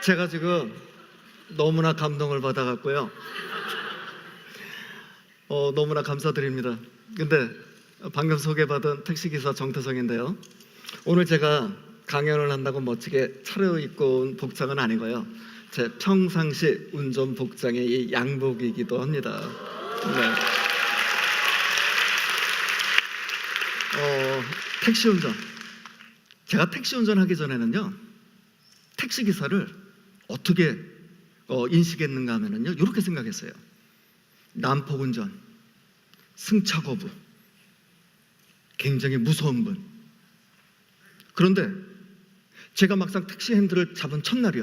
제가 지금 너무나 감동을 받아갔고요. 너무나 감사드립니다. 근데 방금 소개받은 택시기사 정태성인데요. 오늘 제가 강연을 한다고 멋지게 차려입고 온 복장은 아니고요. 제 평상시 운전 복장의 이 양복이기도 합니다. 네. 택시 운전. 제가 택시 운전하기 전에는요, 택시기사를 어떻게 인식했는가 하면요, 이렇게 생각했어요. 난폭 운전, 승차 거부, 굉장히 무서운 분. 그런데 제가 막상 택시 핸들을 잡은 첫날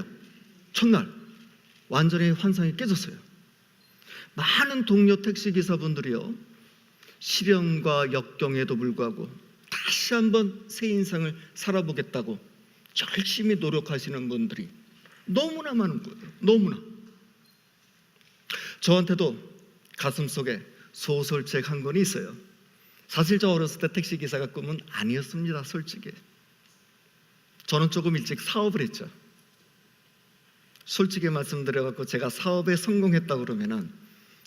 완전히 환상이 깨졌어요. 많은 동료 택시기사분들이요, 시련과 역경에도 불구하고 다시 한번 새 인생을 살아보겠다고 열심히 노력하시는 분들이 너무나 많은 거예요. 너무나. 저한테도 가슴속에 소설책 한 권이 있어요. 사실 저 어렸을 때 택시기사가 꿈은 아니었습니다. 솔직히 저는 조금 일찍 사업을 했죠. 솔직히 말씀드려갖고 제가 사업에 성공했다 그러면은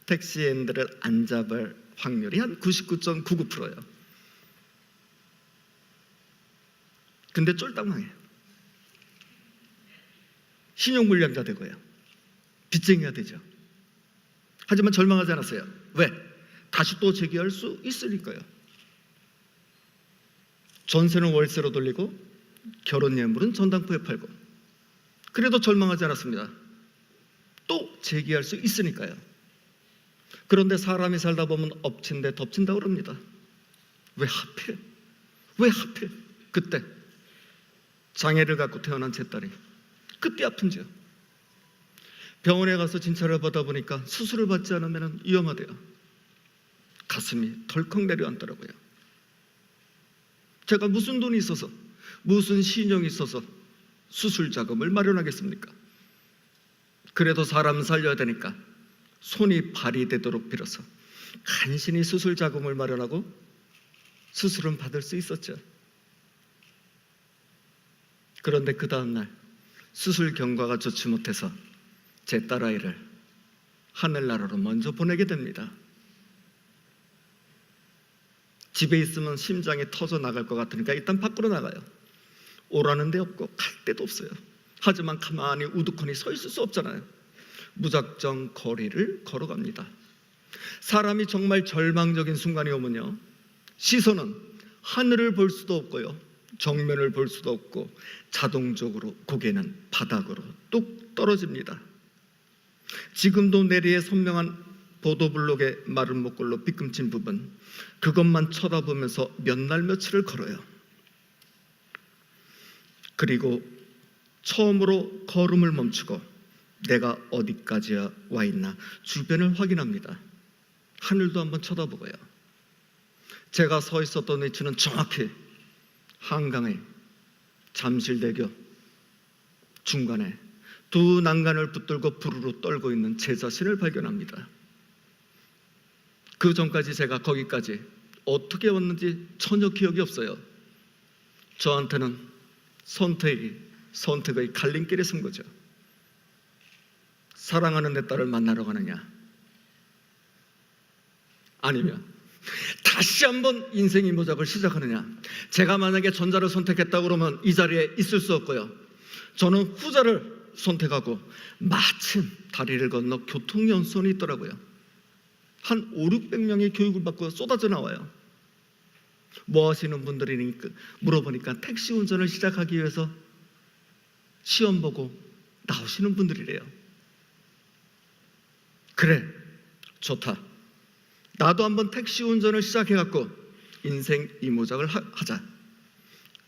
택시 핸들을 안 잡을 확률이 한 99.99%예요. 근데 쫄딱 망해요. 신용불량자 되고요, 빚쟁이가 되죠. 하지만 절망하지 않았어요. 왜? 다시 또 재기할 수 있으니까요. 전세는 월세로 돌리고 결혼 예물은 전당포에 팔고, 그래도 절망하지 않았습니다. 또 재기할 수 있으니까요. 그런데 사람이 살다 보면 엎친 데 덮친다고 그럽니다. 왜 하필 그때 장애를 갖고 태어난 제 딸이 그때 아픈지요. 병원에 가서 진찰을 받아보니까 수술을 받지 않으면 위험하대요. 가슴이 덜컥 내려앉더라고요. 제가 무슨 돈이 있어서, 무슨 신용이 있어서 수술 자금을 마련하겠습니까? 그래도 사람 살려야 되니까 손이 발이 되도록 빌어서 간신히 수술 자금을 마련하고 수술은 받을 수 있었죠. 그런데 그 다음날 수술 경과가 좋지 못해서 제 딸아이를 하늘나라로 먼저 보내게 됩니다. 집에 있으면 심장이 터져 나갈 것 같으니까 일단 밖으로 나가요. 오라는 데 없고 갈 데도 없어요. 하지만 가만히 우두커니 서 있을 수 없잖아요. 무작정 거리를 걸어갑니다. 사람이 정말 절망적인 순간이 오면요, 시선은 하늘을 볼 수도 없고요, 정면을 볼 수도 없고 자동적으로 고개는 바닥으로 뚝 떨어집니다. 지금도 내리의 선명한 보도블록의 마른 목골로 삐끔친 부분, 그것만 쳐다보면서 몇 날 며칠을 걸어요. 그리고 처음으로 걸음을 멈추고 내가 어디까지 와 있나 주변을 확인합니다. 하늘도 한번 쳐다보고요. 제가 서 있었던 위치는 정확히 한강의 잠실대교 중간에 두 난간을 붙들고 부르르 떨고 있는 제 자신을 발견합니다. 그 전까지 제가 거기까지 어떻게 왔는지 전혀 기억이 없어요. 저한테는 선택의 갈림길에 선 거죠. 사랑하는 내 딸을 만나러 가느냐, 아니면 다시 한번 인생의 모작을 시작하느냐. 제가 만약에 전자를 선택했다고 그러면 이 자리에 있을 수 없고요, 저는 후자를 선택하고 마침 다리를 건너 교통연수원이 있더라고요. 한 500~600명이 교육을 받고 쏟아져 나와요. 뭐 하시는 분들이니까 물어보니까 택시 운전을 시작하기 위해서 시험 보고 나오시는 분들이래요. 그래, 좋다. 나도 한번 택시 운전을 시작해갖고 인생 이모작을 하자.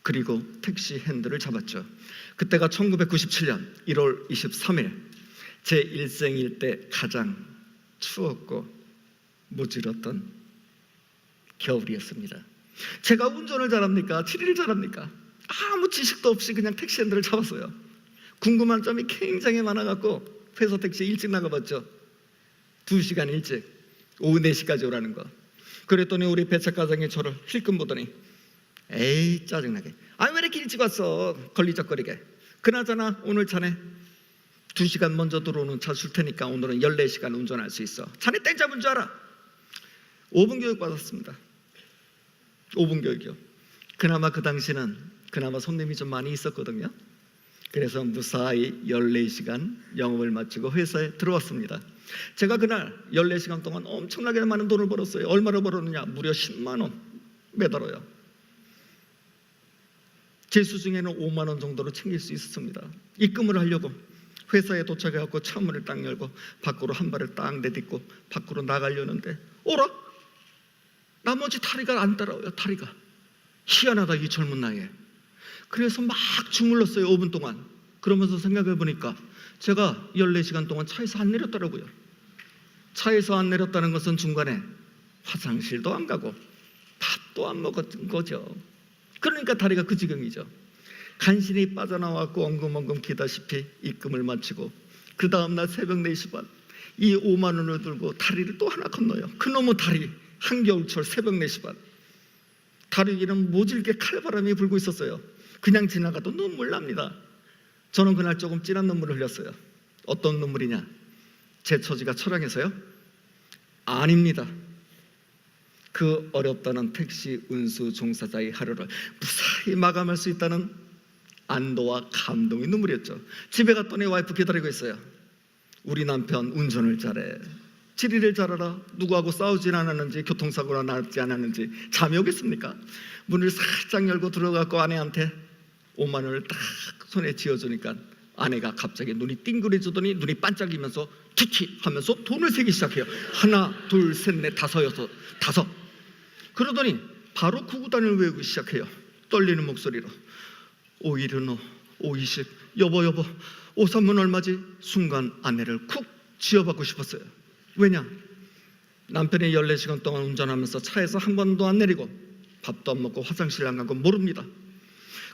그리고 택시 핸들을 잡았죠. 그때가 1997년 1월 23일, 제 일생일 때 가장 추웠고 무지렀던 겨울이었습니다. 제가 운전을 잘합니까? 지리를 잘합니까? 아무 지식도 없이 그냥 택시 핸들을 잡았어요. 궁금한 점이 굉장히 많아갖고 회사 택시 일찍 나가봤죠. 2시간 일찍, 오후 4시까지 오라는 거. 그랬더니 우리 배차과장이 저를 힐끔 보더니 에이 짜증나게, 왜 이렇게 일찍 왔어, 걸리적거리게. 그나저나 오늘 자네 2시간 먼저 들어오는 차 줄 테니까 오늘은 14시간 운전할 수 있어. 자네 땡 잡은 줄 알아? 5분 교육 받았습니다. 5분 교육이요. 그나마 그 당시는 손님이 좀 많이 있었거든요. 그래서 무사히 14시간 영업을 마치고 회사에 들어왔습니다. 제가 그날 14시간 동안 엄청나게 많은 돈을 벌었어요. 얼마나 벌었느냐? 무려 10만 원 매달아요. 제 수중에는 5만 원 정도로 챙길 수 있었습니다. 입금을 하려고 회사에 도착해갖고 차문을 딱 열고 밖으로 한 발을 딱 내딛고 밖으로 나가려는데 어라? 나머지 다리가 안 따라와요. 다리가 희한하다, 이 젊은 나이에. 그래서 막 주물렀어요. 5분 동안. 그러면서 생각해 보니까 제가 14시간 동안 차에서 안 내렸더라고요. 차에서 안 내렸다는 것은 중간에 화장실도 안 가고 밥도 안 먹었던 거죠. 그러니까 다리가 그 지경이죠. 간신히 빠져나왔고 엉금엉금 기다시피 입금을 마치고 그 다음날 새벽 4시 반 이 5만 원을 들고 다리를 또 하나 건너요. 그놈의 다리, 한겨울철 새벽 4시 반 다리 위는 모질게 칼바람이 불고 있었어요. 그냥 지나가도 눈물 납니다. 저는 그날 조금 진한 눈물을 흘렸어요. 어떤 눈물이냐? 제 처지가 처량해서요? 아닙니다. 그 어렵다는 택시 운수 종사자의 하루를 무사히 마감할 수 있다는 안도와 감동의 눈물이었죠. 집에 갔더니 와이프 기다리고 있어요. 우리 남편 운전을 잘해. 지리를 잘하라. 누구하고 싸우진 않았는지 교통사고가 났지 않았는지 잠이 오겠습니까? 문을 살짝 열고 들어가고 아내한테 5만 원을 딱 손에 쥐어주니까 아내가 갑자기 눈이 띵그레지더니 눈이 반짝이면서 티티 하면서 돈을 세기 시작해요. 하나, 둘, 셋, 넷, 다섯, 여섯, 다섯. 그러더니 바로 구구단을 외우기 시작해요. 떨리는 목소리로 515, 520, 여보 530 얼마지? 순간 아내를 쿡 쥐어받고 싶었어요. 왜냐? 남편이 14시간 동안 운전하면서 차에서 한 번도 안 내리고 밥도 안 먹고 화장실 안 간 건 모릅니다.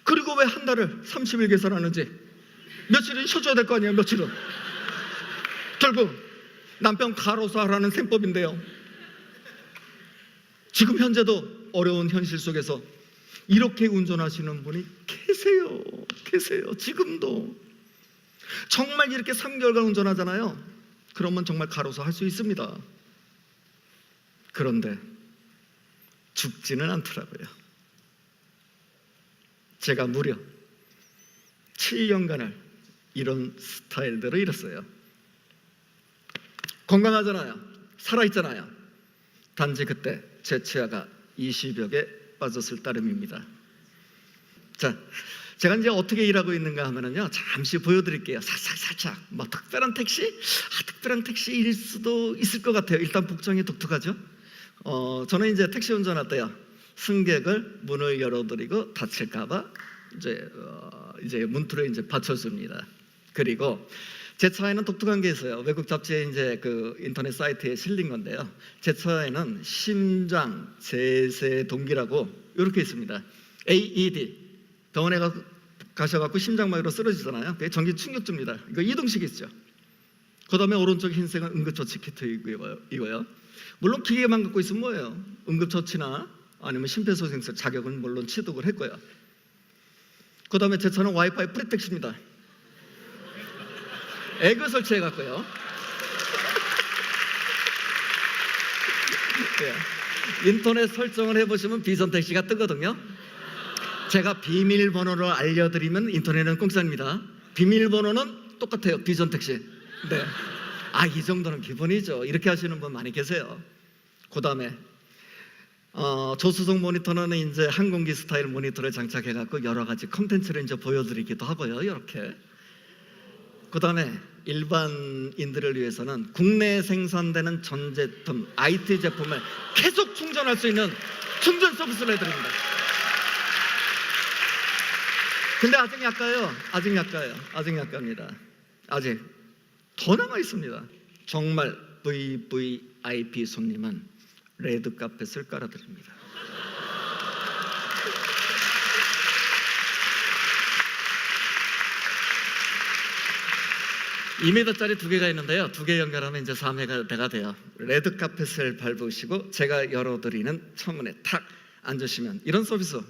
그리고 왜 한 달을 30일 계산하는지 며칠은 쉬어줘야 될 거 아니에요. 며칠은. 결국 남편 가로서 하라는 셈법인데요. 지금 현재도 어려운 현실 속에서 이렇게 운전하시는 분이 계세요. 지금도. 정말 이렇게 3개월간 운전하잖아요. 그러면 정말 가로서 할 수 있습니다. 그런데 죽지는 않더라고요. 제가 무려 7년간을 이런 스타일대로 일했어요. 건강하잖아요. 살아있잖아요. 단지 그때 제 치아가 20여 개 빠졌을 따름입니다. 자, 제가 이제 어떻게 일하고 있는가 하면은요, 잠시 보여드릴게요. 살짝. 뭐 특별한 택시? 특별한 택시일 수도 있을 것 같아요. 일단 복장이 독특하죠. 저는 이제 택시 운전할 때요, 승객을 문을 열어드리고 다칠까봐 이제 문틀을 이제 받쳐줍니다. 그리고 제 차에는 독특한 게 있어요. 외국 잡지에 이제 그 인터넷 사이트에 실린 건데요. 제 차에는 심장 제세 동기라고 이렇게 있습니다. AED. 병원에 가셔갖고 심장마비로 쓰러지잖아요. 그게 전기 충격주입니다. 이거 이동식이죠. 그 다음에 오른쪽 흰색은 응급처치 키트이고요. 물론 기계만 갖고 있으면 뭐예요? 응급처치나 아니면 심폐소생술 자격은 물론 취득을 했고요. 그 다음에 제 차는 와이파이 프리택시입니다. 에그 설치해갖고요. 인터넷 설정을 해보시면 비선택시가 뜨거든요. 제가 비밀번호를 알려드리면 인터넷은 공짜입니다. 비밀번호는 똑같아요. 비선택시. 네. 이 정도는 기본이죠. 이렇게 하시는 분 많이 계세요. 그 다음에 조수석 모니터는 이제 항공기 스타일 모니터를 장착해갖고 여러 가지 콘텐츠를 이제 보여드리기도 하고요. 이렇게. 그 다음에 일반인들을 위해서는 국내에 생산되는 전 제품, IT 제품을 계속 충전할 수 있는 충전 서비스를 해드립니다. 근데 아직 약합니다. 아직 더 남아 있습니다. 정말 VVIP 손님은 레드 카펫을 깔아드립니다. 2m짜리 2개가 있는데요. 2개 연결하면 이제 3회가 돼요. 레드 카펫을 밟으시고 제가 열어드리는 처문에 탁 앉으시면 이런 서비스.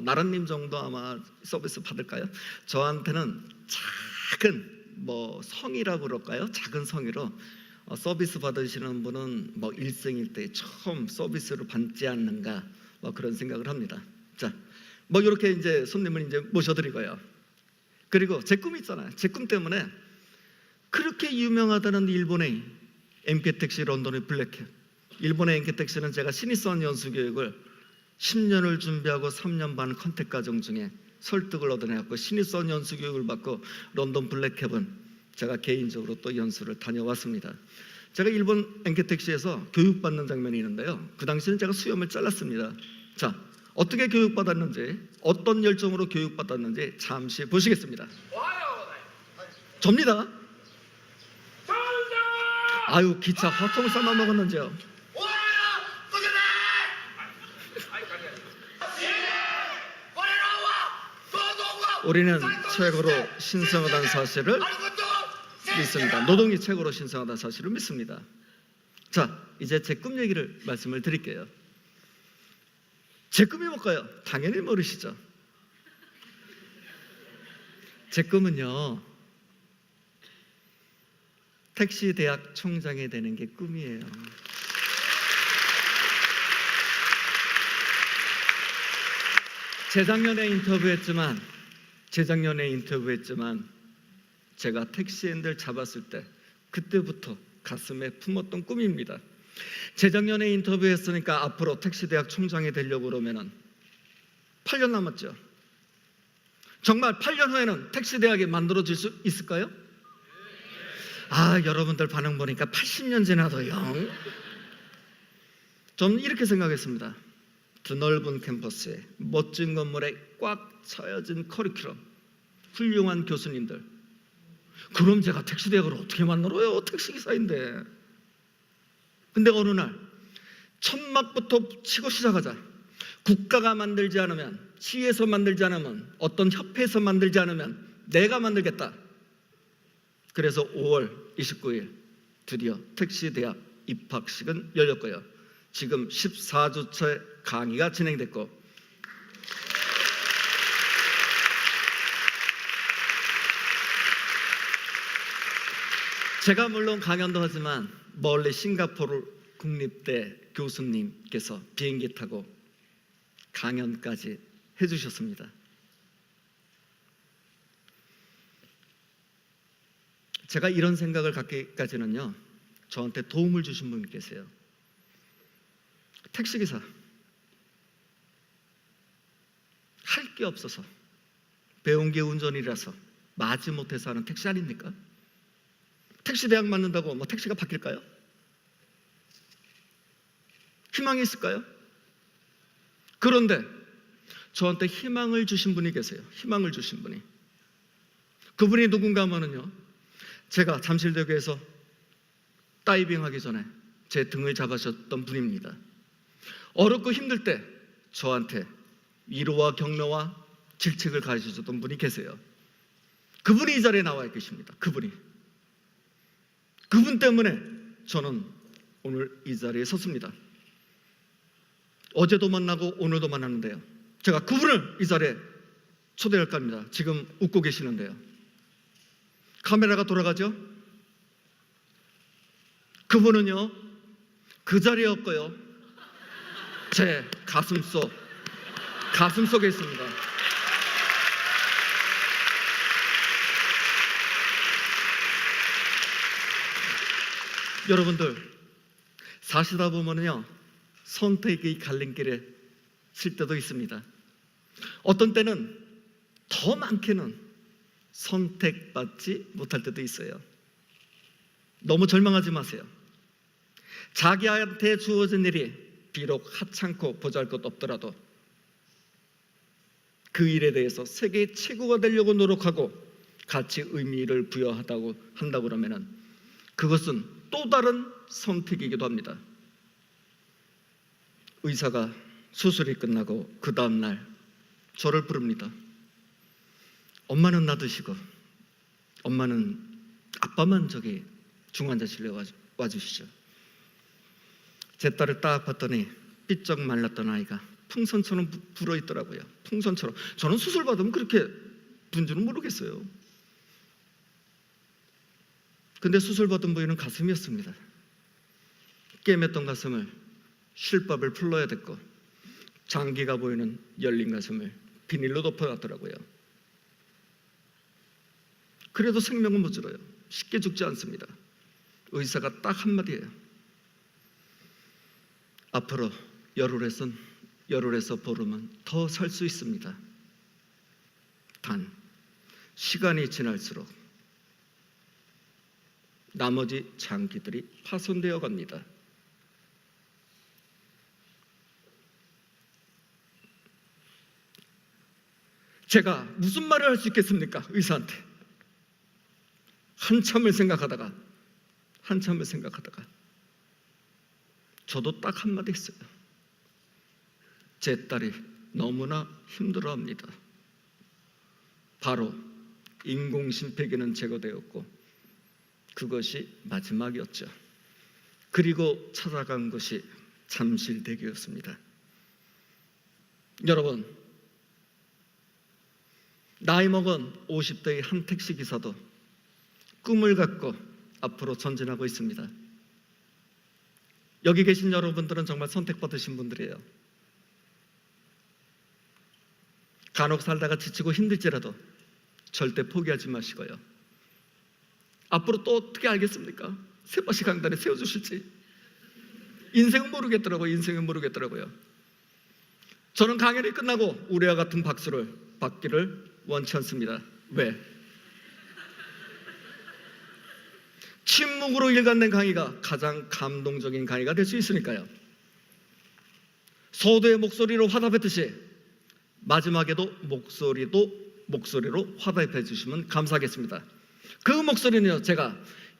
나른님 정도 아마 서비스 받을까요? 저한테는 작은 뭐 성이라고 그럴까요? 작은 성의로 서비스 받으시는 분은 뭐 일생일 때 처음 서비스를 받지 않는가 뭐 그런 생각을 합니다. 자, 뭐 이렇게 이제 손님을 이제 모셔드리고요. 그리고 제 꿈이 있잖아요. 제 꿈 때문에 그렇게 유명하다는 일본의 MK택시 런던의 블랙캣, 일본의 MK택시는 제가 신입사원 연수 교육을 10년을 준비하고 3년 반 컨택 과정 중에 설득을 얻어내고 신입사원 연수 교육을 받고 런던 블랙캡은 제가 개인적으로 또 연수를 다녀왔습니다. 제가 일본 MK택시에서 교육받는 장면이 있는데요. 그 당시에는 제가 수염을 잘랐습니다. 자, 어떻게 교육받았는지, 어떤 열정으로 교육받았는지 잠시 보시겠습니다. 접니다. 아유, 기차 허통 삶아 먹었는지요. 우리는 최고로 신성하다는 사실을 믿습니다. 노동이 최고로 신성하다는 사실을 믿습니다. 자, 이제 제 꿈 얘기를 말씀을 드릴게요. 제 꿈이 뭘까요? 당연히 모르시죠. 제 꿈은요, 택시 대학 총장이 되는 게 꿈이에요. 재작년에 인터뷰했지만 제가 택시앤들 잡았을 때 그때부터 가슴에 품었던 꿈입니다. 재작년에 인터뷰했으니까 앞으로 택시 대학 총장이 되려고 그러면은 8년 남았죠. 정말 8년 후에는 택시 대학이 만들어질 수 있을까요? 아, 여러분들 반응 보니까 80년 지나도요. 저는 이렇게 생각했습니다. 드넓은 캠퍼스에 멋진 건물에 꽉 차여진 커리큘럼, 훌륭한 교수님들. 그럼 제가 택시 대학을 어떻게 만들어요? 택시기사인데. 근데 어느 날 천막부터 치고 시작하자. 국가가 만들지 않으면, 시에서 만들지 않으면, 어떤 협회에서 만들지 않으면 내가 만들겠다. 그래서 5월 29일 드디어 택시대학 입학식은 열렸고요. 지금 14주째 강의가 진행됐고, 제가 물론 강연도 하지만 멀리 싱가포르 국립대 교수님께서 비행기 타고 강연까지 해주셨습니다. 제가 이런 생각을 갖기까지는요, 저한테 도움을 주신 분이 계세요. 택시기사 할 게 없어서 배운 게 운전이라서 마지못해서 하는 택시 아닙니까? 택시 대학 맞는다고 뭐 택시가 바뀔까요? 희망이 있을까요? 그런데 저한테 희망을 주신 분이 계세요. 희망을 주신 분이. 그분이 누군가 하면은요, 제가 잠실대교에서 다이빙하기 전에 제 등을 잡으셨던 분입니다. 어렵고 힘들 때 저한테 위로와 격려와 질책을 가르쳐줬던 분이 계세요. 그분이 이 자리에 나와 계십니다. 그분 때문에 저는 오늘 이 자리에 섰습니다. 어제도 만나고 오늘도 만났는데요, 제가 그분을 이 자리에 초대할까 합니다. 지금 웃고 계시는데요. 카메라가 돌아가죠? 그분은요, 그 자리에 없고요, 제 가슴 속에 있습니다. 여러분들, 사시다 보면요, 선택의 갈림길에 설 때도 있습니다. 어떤 때는 더 많게는 선택받지 못할 때도 있어요. 너무 절망하지 마세요. 자기한테 주어진 일이 비록 하찮고 보잘것 없더라도 그 일에 대해서 세계 최고가 되려고 노력하고 같이 의미를 부여한다고 그러면은 그것은 또 다른 선택이기도 합니다. 의사가 수술이 끝나고 그 다음 날 저를 부릅니다. 엄마는 놔두시고, 엄마는 아빠만 저기 중환자실에 와주시죠. 제 딸을 딱 봤더니 삐쩍 말랐던 아이가 풍선처럼 불어있더라고요. 풍선처럼. 저는 수술 받으면 그렇게 분 줄은 모르겠어요. 근데 수술받은 부위는 가슴이었습니다. 꿰맸던 가슴을 실밥을 풀러야 됐고, 장기가 보이는 열린 가슴을 비닐로 덮어놨더라고요. 그래도 생명은 무질어요. 쉽게 죽지 않습니다. 의사가 딱 한마디예요. 앞으로 열흘에서 보름은 더 살 수 있습니다. 단 시간이 지날수록 나머지 장기들이 파손되어 갑니다. 제가 무슨 말을 할 수 있겠습니까? 의사한테. 한참을 생각하다가 저도 딱 한마디 했어요. 제 딸이 너무나 힘들어합니다. 바로 인공심폐기는 제거되었고 그것이 마지막이었죠. 그리고 찾아간 것이 잠실대교였습니다. 여러분, 나이 먹은 50대의 한 택시기사도 꿈을 갖고 앞으로 전진하고 있습니다. 여기 계신 여러분들은 정말 선택받으신 분들이에요. 간혹 살다가 지치고 힘들지라도 절대 포기하지 마시고요. 앞으로 또 어떻게 알겠습니까? 새바시 강단에 세워주실지. 인생은 모르겠더라고요. 저는 강연이 끝나고 우리와 같은 박수를 받기를 원치 않습니다. 왜? 침묵으로 일관된 강의가 가장 감동적인 강의가 될 수 있으니까요. 서두의 목소리로 화답했듯이 마지막에도 목소리로 화답해 주시면 감사하겠습니다. 그 목소리는요, 제가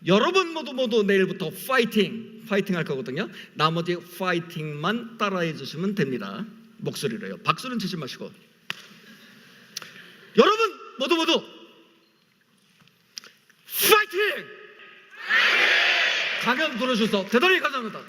여러분 모두 내일부터 파이팅 할 거거든요. 나머지 파이팅만 따라해 주시면 됩니다. 목소리로요. 박수는 치지 마시고. 여러분 모두 파이팅! 강연 들어주셔서 대단히 감사합니다.